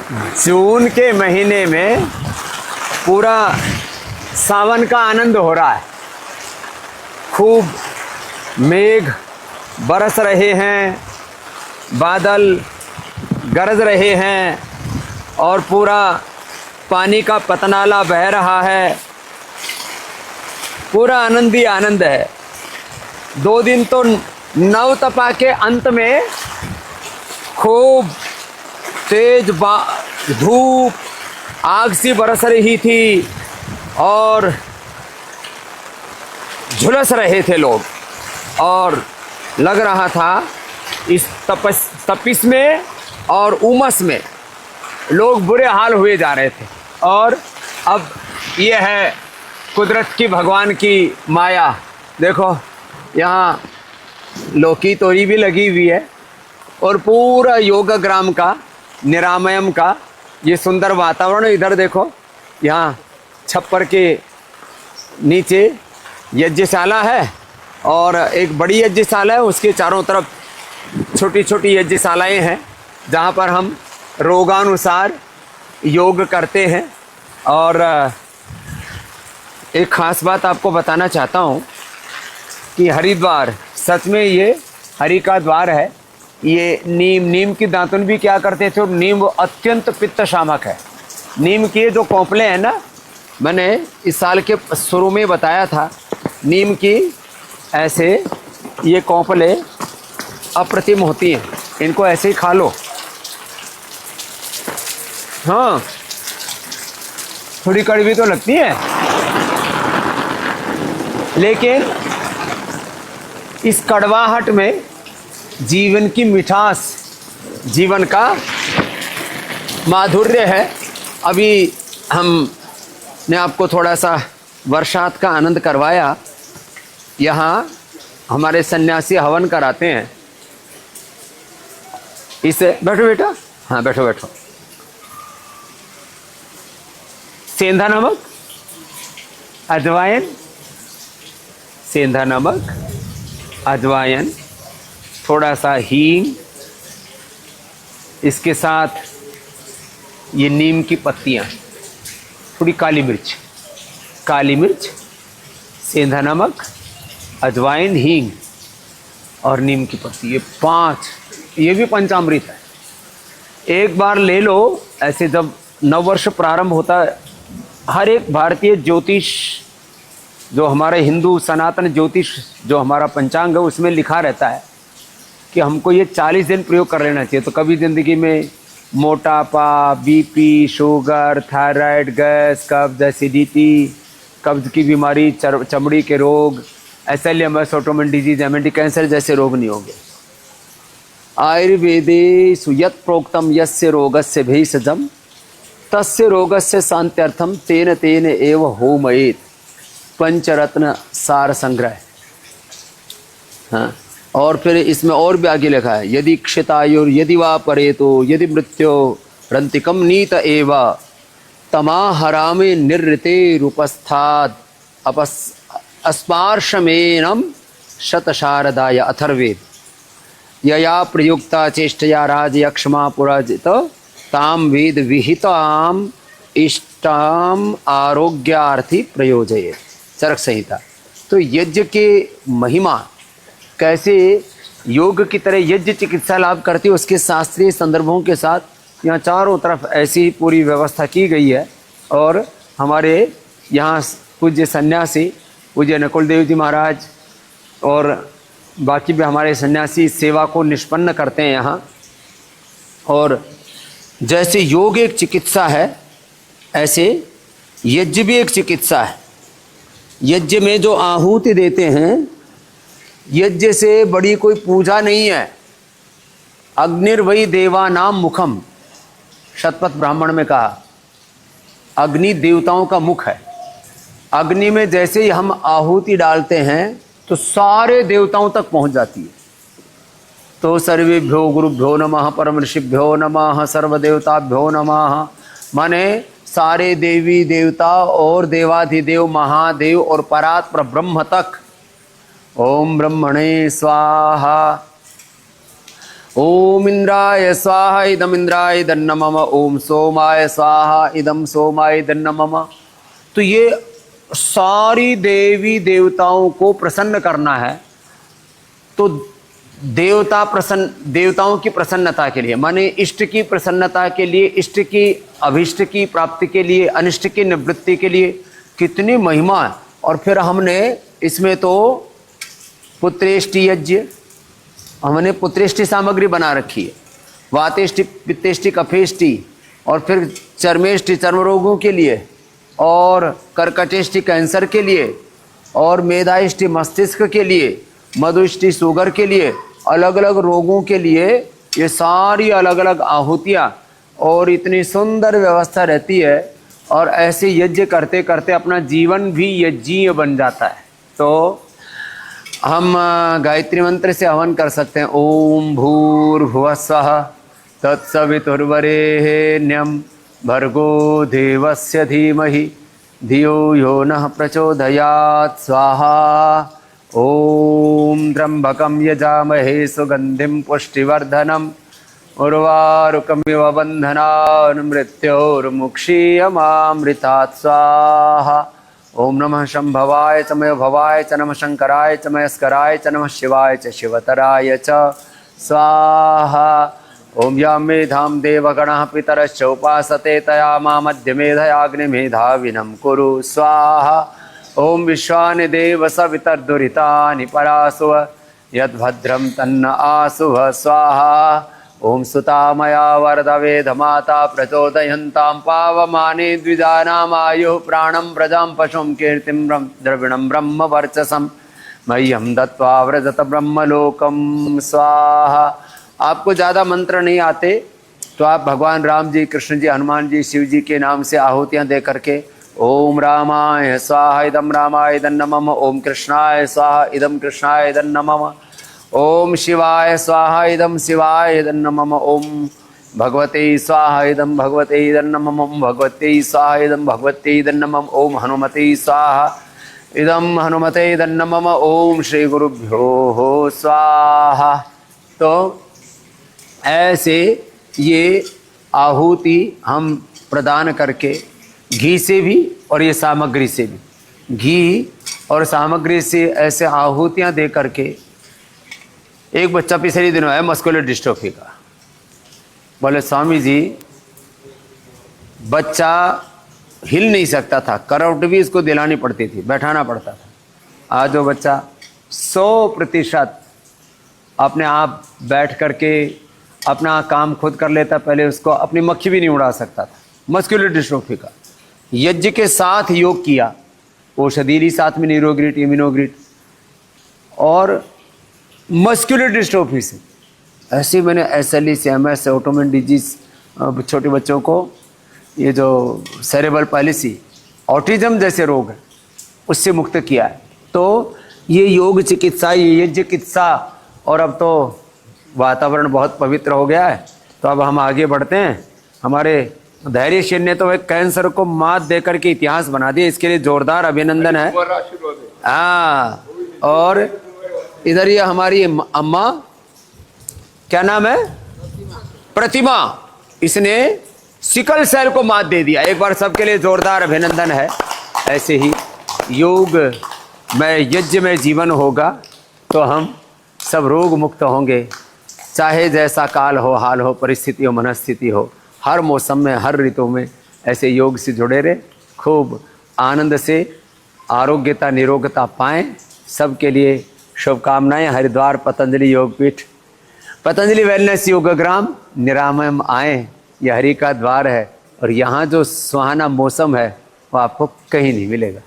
जून के महीने में पूरा सावन का आनंद हो रहा है। खूब मेघ बरस रहे हैं, बादल गरज रहे हैं और पूरा पानी का पतनाला बह रहा है। पूरा आनंद ही आनंद है। 2 दिन तो नवतपा के अंत में खूब तेज धूप आग सी बरस रही थी और झुलस रहे थे लोग, और लग रहा था इस तपिश में और उमस में लोग बुरे हाल हुए जा रहे थे। और अब ये है कुदरत की, भगवान की माया। देखो यहाँ लौकी तोरी भी लगी हुई है और पूरा योगग्राम का, निरामयम का ये सुंदर वातावरण। इधर देखो, यहाँ छप्पर के नीचे यज्ञशाला है और एक बड़ी यज्ञशाला है, उसके चारों तरफ छोटी छोटी यज्ञशालाएँ हैं जहाँ पर हम रोगानुसार योग करते हैं। और एक ख़ास बात आपको बताना चाहता हूँ कि हरिद्वार सच में ये हरि का द्वार है। ये नीम की दातुन भी क्या करते थे, और नीम अत्यंत पित्त शामक है। नीम के जो कोंपले हैं ना, मैंने इस साल के शुरू में बताया था, नीम की ऐसे ये कोंपले अप्रतिम होती हैं, इनको ऐसे ही खा लो। हाँ, थोड़ी कड़वी तो लगती है, लेकिन इस कड़वाहट में जीवन की मिठास, जीवन का माधुर्य है। अभी हमने आपको थोड़ा सा वर्षात का आनंद करवाया। यहाँ हमारे सन्यासी हवन कराते हैं। इसे बैठो बेटा, हाँ बैठो बैठो। सेंधा नमक, अजवाइन, सेंधा नमक, अजवाइन, थोड़ा सा हींग, इसके साथ ये नीम की पत्तियाँ, थोड़ी काली मिर्च, सेंधा नमक, अजवाइन, हींग और नीम की पत्ती, ये 5, ये भी पंचामृत है। एक बार ले लो। ऐसे जब नववर्ष प्रारंभ होता है, हर एक भारतीय ज्योतिष, जो हमारे हिंदू सनातन ज्योतिष, जो हमारा पंचांग है, उसमें लिखा रहता है कि हमको ये 40 दिन प्रयोग कर लेना चाहिए। तो कभी ज़िंदगी में मोटापा, बीपी, शुगर, थायराइड, गैस, कब्ज, एसिडिटी, कब्ज की बीमारी, चमड़ी के रोग, SLMS, autoimmune disease, MND, cancer जैसे रोग नहीं होंगे। आयुर्वेदे सुयत प्रोक्तम यस्य रोगस्य भेषजम तस्य रोगस्य शांत्यर्थम तेन तेन एव होमयेत, पंचरत्न सार संग्रह। हाँ, और फिर इसमें और भी आगे लिखा है, यदि क्षितायुर यदि वा परेतो यदि मृत्यो रंतिकम नीत एव तमाहरामे निर्ऋते रूपस्थाद अस्पार्शमेनम शतशारदाय अथर्वेद यया प्रयुक्ता चेष्टया राजयक्ष्मा पुराजित ताम वेद विहिताम इष्टाम आरोग्यार्थी प्रयोजयेत, चरक संहिता। तो यज्ञ के महिमा कैसे योग की तरह यज्ञ चिकित्सा लाभ करती है, उसके शास्त्रीय संदर्भों के साथ यहाँ चारों तरफ ऐसी पूरी व्यवस्था की गई है। और हमारे यहाँ पूज्य सन्यासी पूज्य नकुल देव जी महाराज और बाकी भी हमारे सन्यासी सेवा को निष्पन्न करते हैं यहाँ। और जैसे योग एक चिकित्सा है, ऐसे यज्ञ भी एक चिकित्सा है। यज्ञ में जो आहुति देते हैं, यज्ञ से बड़ी कोई पूजा नहीं है। अग्निर्वै देवानाम मुखम, शतपथ ब्राह्मण में कहा, अग्नि देवताओं का मुख है। अग्नि में जैसे ही हम आहुति डालते हैं तो सारे देवताओं तक पहुंच जाती है। तो सर्वेभ्यो गुरुभ्यो नमः, परम ऋषिभ्यो नमः, सर्वदेवताभ्यो नमः, माने सारे देवी देवता और देवाधिदेव महादेव और परात्पर ब्रह्म तक। ओम ब्रह्मणे स्वाहा, ओम इंद्राय स्वाहा इदम इंद्राय दन्नमम, ओम सोमाय स्वाहा इदम सोमाय दन्नमम। तो ये सारी देवी देवताओं को प्रसन्न करना है। तो देवताओं की प्रसन्नता के लिए, माने इष्ट की प्रसन्नता के लिए, इष्ट की अभिष्ट की प्राप्ति के लिए, अनिष्ट की निवृत्ति के लिए कितनी महिमा है। और फिर हमने इसमें तो पुत्रेष्टि यज्ञ, हमने पुत्रेष्टि सामग्री बना रखी है, वातेष्टि पित्तेष्टि कफेष्टि, और फिर चर्मेष्टि चर्म रोगों के लिए, और कर्कटेष्टि कैंसर के लिए, और मेधाइष्टि मस्तिष्क के लिए, मधुष्टि शुगर के लिए, अलग अलग रोगों के लिए ये सारी अलग अलग आहुतियाँ, और इतनी सुंदर व्यवस्था रहती है। और ऐसे यज्ञ करते करते अपना जीवन भी यज्ञीय बन जाता है। तो हम गायत्री मंत्र से हवन कर सकते हैं। ओम भूर्भुवस्सुः तत्सवितुर्वरेण्यं भर्गो देवस्य धीमहि धियो यो नः प्रचोदयात् स्वाहा। ओम त्र्यंबकं यजामहे सुगंधिं पुष्टिवर्धनम् उर्वारुकमिव बन्धनान् मृत्योर्मुक्षीयमामृतात् स्वाहा। ओम नमः शंभवाय च मय भवाय च नमः शंकराय च मयस्कराय च नमः शिवाय च शिवतराय च स्वाहा। ओम या मेधां देवगणः पितरश्च उपासते तया मा मध्यमेधयाग्निमेधाविनं कुरु स्वाहा। ओम विश्वानि देव सवितर्दुरितानि परासुव यद्भद्रं तन्न आसुव स्वाहा। ओम सुता मया वरदवेधमाता प्रचोदयन्तां पावमाने द्विजानामायुः प्राणं प्रजां पशुं कीर्तिं द्रविणं ब्रह्म वर्चसं मह्यं दत्त्वा व्रजत ब्रह्मलोकं स्वाहा। आपको ज़्यादा मंत्र नहीं आते तो आप भगवान राम जी, कृष्ण जी, हनुमान जी, शिव जी के नाम से आहुतियाँ दे करके ओम रामाय स्वाहा इदं रामाय नमः, ओम कृष्णाय स्वाहा इदं कृष्णाय नमः, ओम शिवाय स्वाहा इदं शिवाय नमः, ओम भगवते स्वाहा इदं भगवते नमः, ओम भगवते स्वाहा इदं भगवते नमः, ओम हनुमते स्वाहा इदं हनुमते नमः, ओम श्री गुरुभ्यो स्वाहा। तो ऐसे ये आहुति हम प्रदान करके घी से भी और ये सामग्री से भी, घी और सामग्री से ऐसे आहुतियाँ दे करके। एक बच्चा पिछले दिनों है मस्कुलर डिस्ट्रोफी का, बोले स्वामी जी बच्चा हिल नहीं सकता था, करवट भी इसको दिलानी पड़ती थी, बैठाना पड़ता था। आज वो बच्चा 100% अपने आप बैठ करके अपना काम खुद कर लेता। पहले उसको अपनी मक्खी भी नहीं उड़ा सकता था। मस्कुलर डिस्ट्रोफी का यज्ञ के साथ योग किया, औषधि साथ में न्यूरोग्रिड, इम्यूनोग्रिड, और मस्कुलर डिस्ट्रोफी से ऐसे मैंने SLE, CMS, ऑटोइम्यून डिजीज, छोटे बच्चों को ये जो सेरेब्रल पैलिसी, ऑटिज्म जैसे रोग है उससे मुक्त किया है। तो ये योग चिकित्सा, ये यज्ञ चिकित्सा, और अब तो वातावरण बहुत पवित्र हो गया है। तो अब हम आगे बढ़ते हैं। हमारे धैर्यशील ने तो एक कैंसर को मात देकर के इतिहास बना दिया, इसके लिए जोरदार अभिनंदन है। हाँ, और इधर ये हमारी अम्मा, क्या नाम है, प्रतिमा, इसने सिकल सेल को मात दे दिया। एक बार सबके लिए जोरदार अभिनंदन है। ऐसे ही योग में, यज्ञ में जीवन होगा तो हम सब रोग मुक्त होंगे। चाहे जैसा काल हो, हाल हो, परिस्थिति हो, मनस्थिति हो, हर मौसम में, हर ऋतु में ऐसे योग से जुड़े रहे, खूब आनंद से आरोग्यता निरोगता पाएं। सबके लिए शुभकामनाएं। हरिद्वार पतंजलि योगपीठ, पतंजलि वेलनेस योगग्राम निरामयम आए, यह हरि का द्वार है। और यहाँ जो सुहाना मौसम है वो आपको कहीं नहीं मिलेगा।